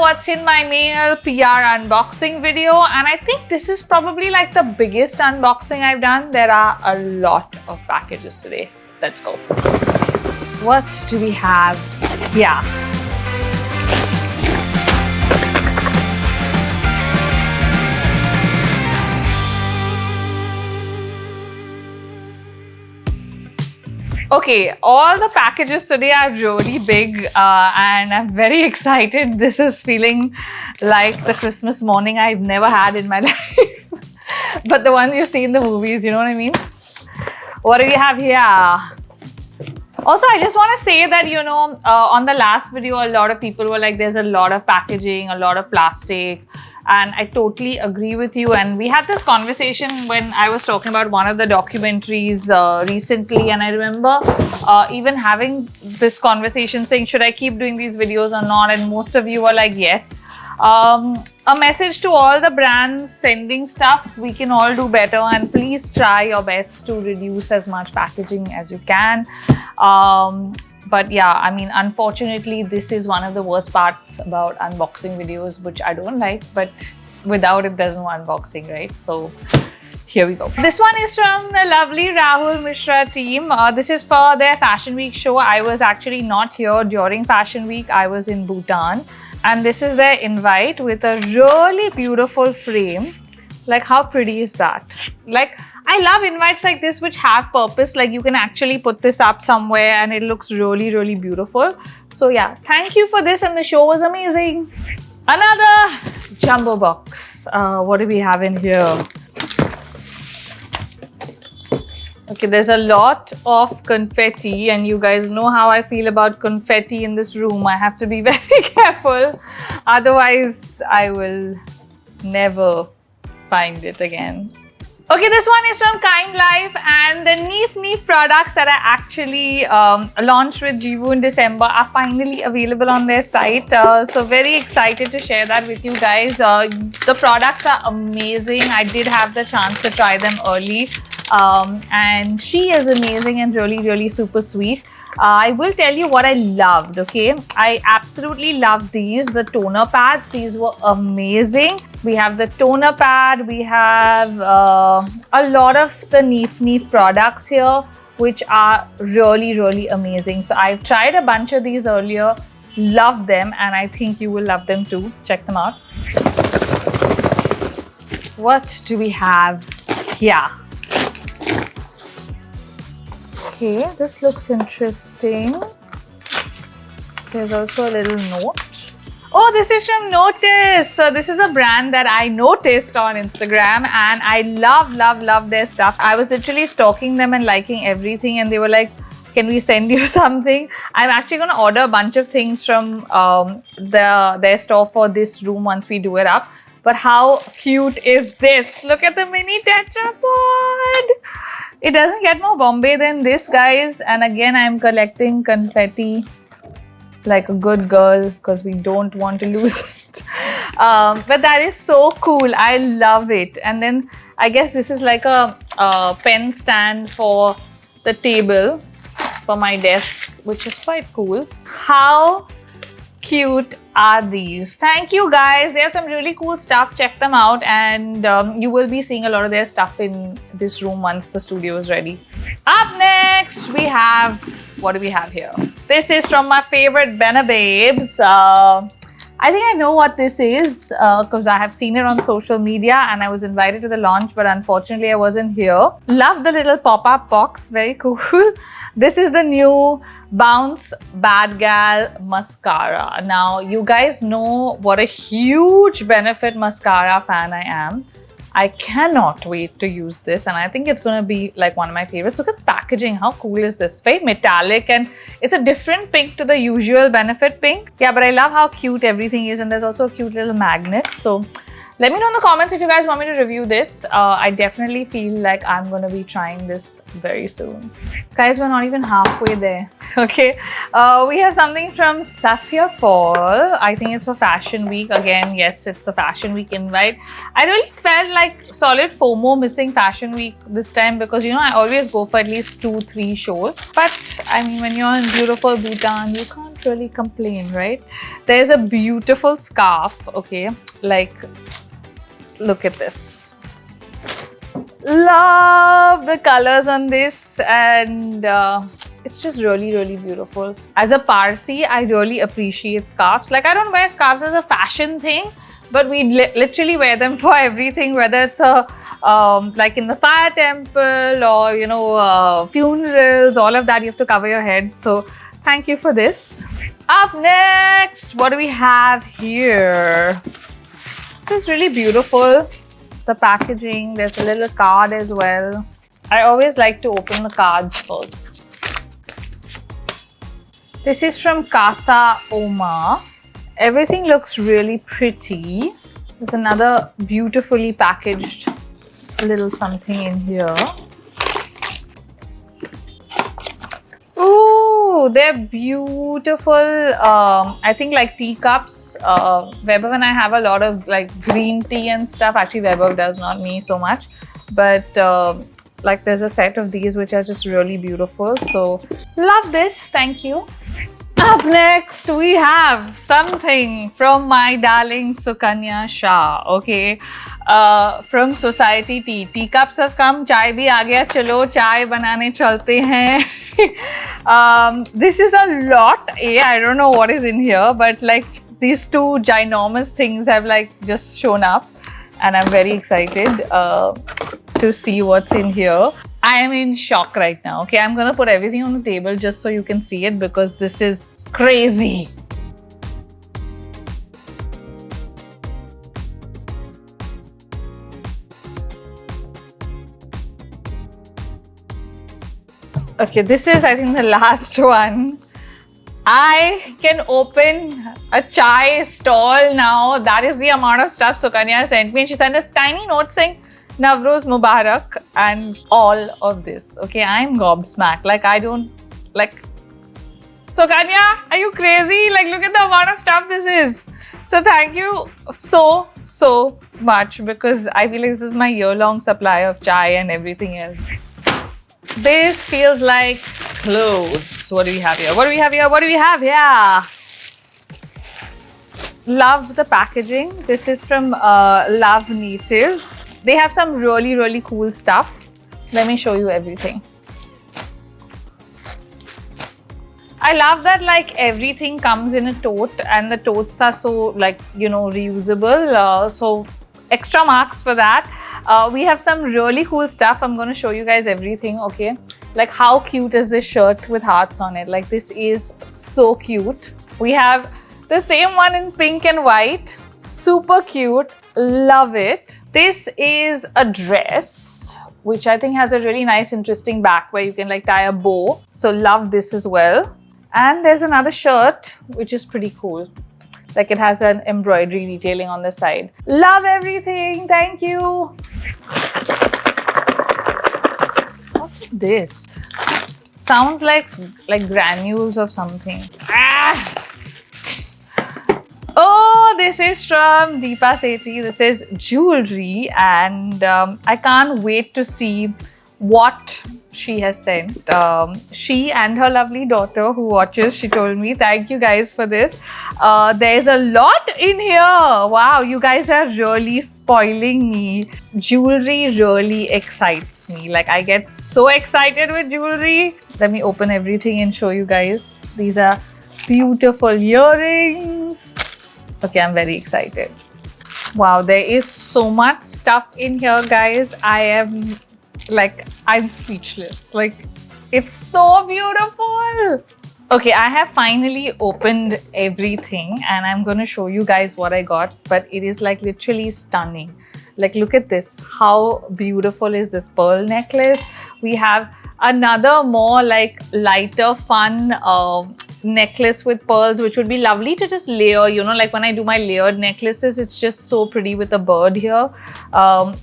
what's in my mail PR unboxing video, and I think this is probably like the biggest unboxing I've done. There are a lot of packages today. Let's go. What do we have here? Okay, all the packages today are really big and I'm very excited. This is feeling like the Christmas morning I've never had in my life. But the ones you see in the movies, you know what I mean? What do we have here? Also, I just want to say that, you know, on the last video, a lot of people were like, there's a lot of packaging, a lot of plastic. And I totally agree with you. And we had this conversation when I was talking about one of the documentaries recently. And I remember even having this conversation saying, should I keep doing these videos or not? And most of you were like, yes. A message to all the brands sending stuff, we can all do better. And please try your best to reduce as much packaging as you can. But yeah, I mean, unfortunately, this is one of the worst parts about unboxing videos, which I don't like, but without it, there's no unboxing, right? So here we go. This one is from the lovely Rahul Mishra team. This is for their Fashion Week show. I was actually not here during Fashion Week. I was in Bhutan. And this is their invite with a really beautiful frame. Like, how pretty is that? Like, I love invites like this which have purpose. Like, you can actually put this up somewhere and it looks really, really beautiful. So yeah, thank you for this and the show was amazing. Another jumbo box. What do we have in here? Okay, there's a lot of confetti and you guys know how I feel about confetti in this room. I have to be very careful. Otherwise, I will never find it again. Okay, this one is from Kindlife, and the Neef products that I actually launched with G.P.O in December are finally available on their site. So very excited to share that with you guys. The products are amazing. I did have the chance to try them early. And she is amazing and really, really super sweet. I will tell you what I loved, okay? I absolutely loved these, the toner pads. These were amazing. We have the toner pad. We have a lot of the Neef products here, which are really, really amazing. So I've tried a bunch of these earlier, loved them, and I think you will love them too. Check them out. What do we have here? Okay, this looks interesting. There's also a little note. Oh, this is from Notice. So this is a brand that I noticed on Instagram and I love their stuff. I was literally stalking them and liking everything and they were like, can we send you something? I'm actually going to order a bunch of things from their store for this room once we do it up. But how cute is this? Look at the mini tetrapod. It doesn't get more Bombay than this, guys. And again, I'm collecting confetti like a good girl because we don't want to lose it. But that is so cool. I love it. And then I guess this is like a pen stand for the table for my desk, which is quite cool. How cute are these? Thank you guys. They have some really cool stuff. Check them out and you will be seeing a lot of their stuff in this room once the studio is ready. Up next we have, what do we have here? This is from my favorite Benna Babes. I think I know what this is because I have seen it on social media and I was invited to the launch, but unfortunately I wasn't here. Love the little pop-up box, very cool. This is the new Bounce Bad Gal Mascara. Now, you guys know what a huge Benefit Mascara fan I am. I cannot wait to use this and I think it's going to be like one of my favorites. Look at the packaging. How cool is this? Very metallic and it's a different pink to the usual Benefit pink. Yeah, but I love how cute everything is and there's also a cute little magnet. So let me know in the comments if you guys want me to review this. I definitely feel like I'm going to be trying this very soon. Guys, we're not even halfway there. Okay. We have something from Satya Paul. I think it's for Fashion Week. Again, yes, it's the Fashion Week invite. I really felt like solid FOMO missing Fashion Week this time because, you know, I always go for at least 2-3 shows. But, I mean, when you're in beautiful Bhutan, you can't can't really complain, right? There's a beautiful scarf, okay? Like, look at this. Love the colors on this, and it's just really, really beautiful. As a Parsi, I really appreciate scarves. Like, I don't wear scarves as a fashion thing, but we literally wear them for everything, whether it's a like in the fire temple or, you know, funerals, all of that, you have to cover your head. So thank you for this. Up next, what do we have here? This is really beautiful. The packaging, there's a little card as well. I always like to open the cards first. This is from Casa Oma. Everything looks really pretty. There's another beautifully packaged little something in here. Ooh, they're beautiful. I think like teacups. Weber and I have a lot of like green tea and stuff. Actually, Weber does, not me so much. But like there's a set of these which are just really beautiful. So love this. Thank you. Up next, we have something from my darling Sukanya Shah, okay? From Society Tea. Teacups have come, chai bhi aa gaya, chalo chai banane chalte hain. This is a lot. I don't know what is in here, but like these two ginormous things have like just shown up, and I'm very excited to see what's in here. I am in shock right now, okay? I'm gonna put everything on the table just so you can see it, because this is crazy. Okay, this is, I think, the last one. I can open a chai stall now. That is the amount of stuff Sukanya sent me. And she sent us tiny note saying, Navroz Mubarak and all of this. Okay, I'm gobsmacked. Like, I don't, like, Sukanya, are you crazy? Like, look at the amount of stuff this is. So thank you so much, because I feel like this is my year-long supply of chai and everything else. This feels like clothes. What do we have here? What do we have here? What do we have here? Love the packaging. This is from Love Native. They have some really, really cool stuff. Let me show you everything. I love that like everything comes in a tote, and the totes are so like, you know, reusable. So extra marks for that. We have some really cool stuff. I'm going to show you guys everything, okay? Like, how cute is this shirt with hearts on it? Like, this is so cute. We have the same one in pink and white. Super cute. Love it. This is a dress, which I think has a really nice, interesting back where you can like tie a bow. So love this as well. And there's another shirt, which is pretty cool. Like, it has an embroidery detailing on the side. Love everything. Thank you. What's this? Sounds like granules of something. Ah! Oh, this is from Deepa Sethi. This is jewelry, and I can't wait to see what she has sent. She and her lovely daughter who watches, she told me, thank you guys for this. There's a lot in here. Wow, you guys are really spoiling me. Jewelry really excites me. Like, I get so excited with jewelry. Let me open everything and show you guys. These are beautiful earrings. Okay, I'm very excited. Wow, there is so much stuff in here, guys. I'm speechless. Like, it's so beautiful. Okay, I have finally opened everything, and I'm going to show you guys what I got, but it is like literally stunning. Like, look at this. How beautiful is this pearl necklace? We have another more like lighter, fun necklace with pearls, which would be lovely to just layer, you know, like when I do my layered necklaces, it's just so pretty with a bird here.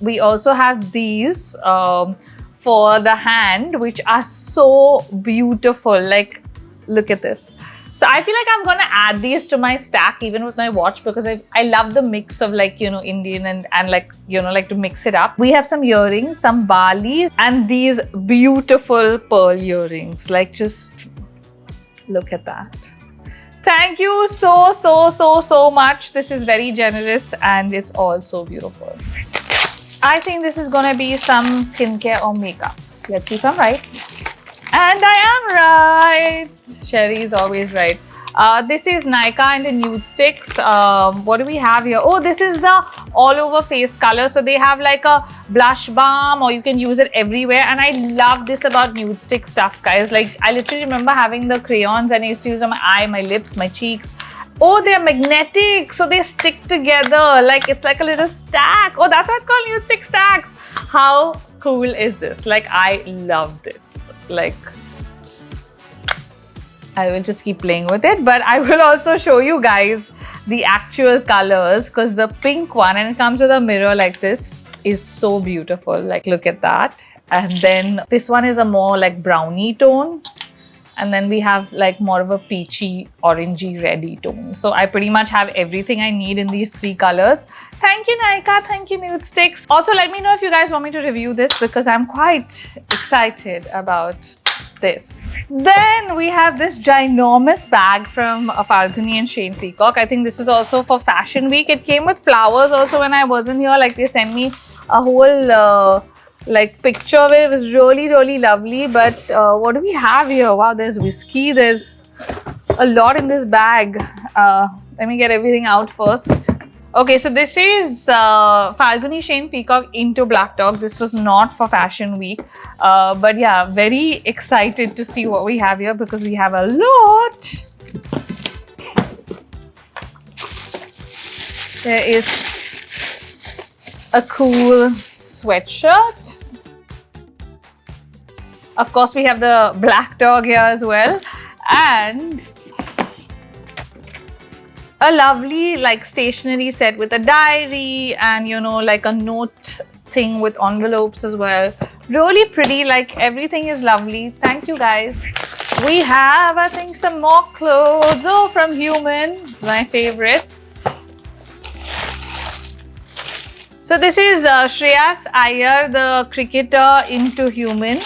We also have these for the hand, which are so beautiful. Like, look at this. So I feel like I'm gonna add these to my stack even with my watch, because I love the mix of like, you know, Indian and like, you know, like to mix it up. We have some earrings, some balis, and these beautiful pearl earrings. Like, just look at that. Thank you so much. This is very generous and it's all so beautiful. I think this is gonna be some skincare or makeup. Let's see if I'm right. And I am right. Sherry is always right. This is Nykaa and the Nudestix. What do we have here? Oh, this is the all over face color. So they have like a blush balm, or you can use it everywhere. And I love this about Nudestix stuff, guys. Like, I literally remember having the crayons and I used to use on my eye, my lips, my cheeks. Oh, they're magnetic, so they stick together. Like, it's like a little stack. Oh, that's why it's called Nudestix stacks. How cool is this? Like, I love this. Like, I will just keep playing with it, but I will also show you guys the actual colors, because the pink one, and it comes with a mirror like this, is so beautiful. Like, look at that. And then this one is a more like brownie tone. And then we have like more of a peachy, orangey, reddy tone. So I pretty much have everything I need in these three colors. Thank you, Nykaa. Thank you, Nudestix. Also, let me know if you guys want me to review this, because I'm quite excited about this. Then we have this ginormous bag from Falguni and Shane Peacock. I think this is also for Fashion Week. It came with flowers also when I wasn't here. Like, they sent me a whole like picture of it. It was really lovely. But what do we have here? Wow, there's whiskey. There's a lot in this bag. Let me get everything out first. Okay, so this is Falguni Shane Peacock into Black Dog. This was not for Fashion Week. But yeah, very excited to see what we have here, because we have a lot. There is a cool sweatshirt. Of course, we have the Black Dog here as well. And a lovely like stationery set with a diary and, you know, like a note thing with envelopes as well. Really pretty. Like, everything is lovely. Thank you, guys. We have, I think, some more clothes. Oh, from Huemn, my favorites. So this is Shreyas Iyer, the cricketer, into Huemn.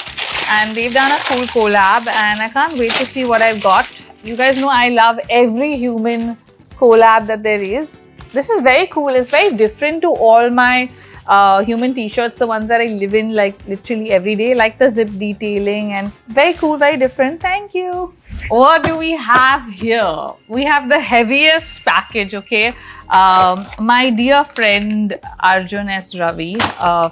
And they've done a cool collab, and I can't wait to see what I've got. You guys know I love every Huemn collab that there is. This is very cool. It's very different to all my Huemn t-shirts, the ones that I live in like literally every day, like the zip detailing, and very cool, very different. Thank you. What do we have here? We have the heaviest package, okay? My dear friend Arjun S. Ravi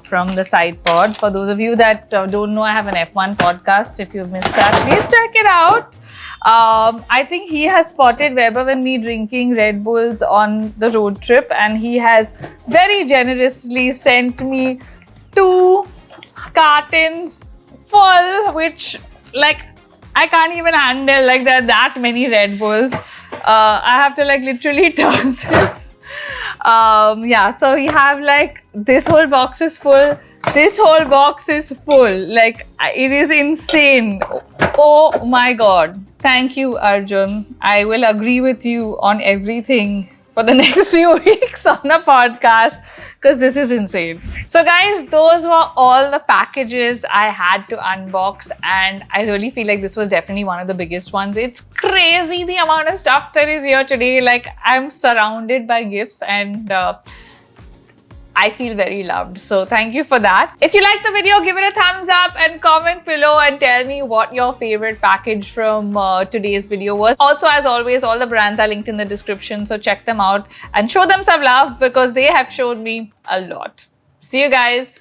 from the Side Pod. For those of you that don't know, I have an F1 podcast. If you've missed that, please check it out. I think he has spotted Weber and me drinking Red Bulls on the road trip, and he has very generously sent me 2 cartons full, which, like, I can't even handle. Like, there are that many Red Bulls. I have to like literally turn this. Yeah, so we have like this whole box is full. This whole box is full. Like, it is insane. Oh my god. Thank you, Arjun. I will agree with you on everything for the next few weeks on the podcast, because this is insane. So guys, those were all the packages I had to unbox, and I really feel like this was definitely one of the biggest ones. It's crazy the amount of stuff that is here today. Like, I'm surrounded by gifts, and I feel very loved. So thank you for that. If you liked the video, give it a thumbs up and comment below and tell me what your favorite package from today's video was. Also, as always, all the brands are linked in the description, so check them out and show them some love, because they have shown me a lot. See you guys.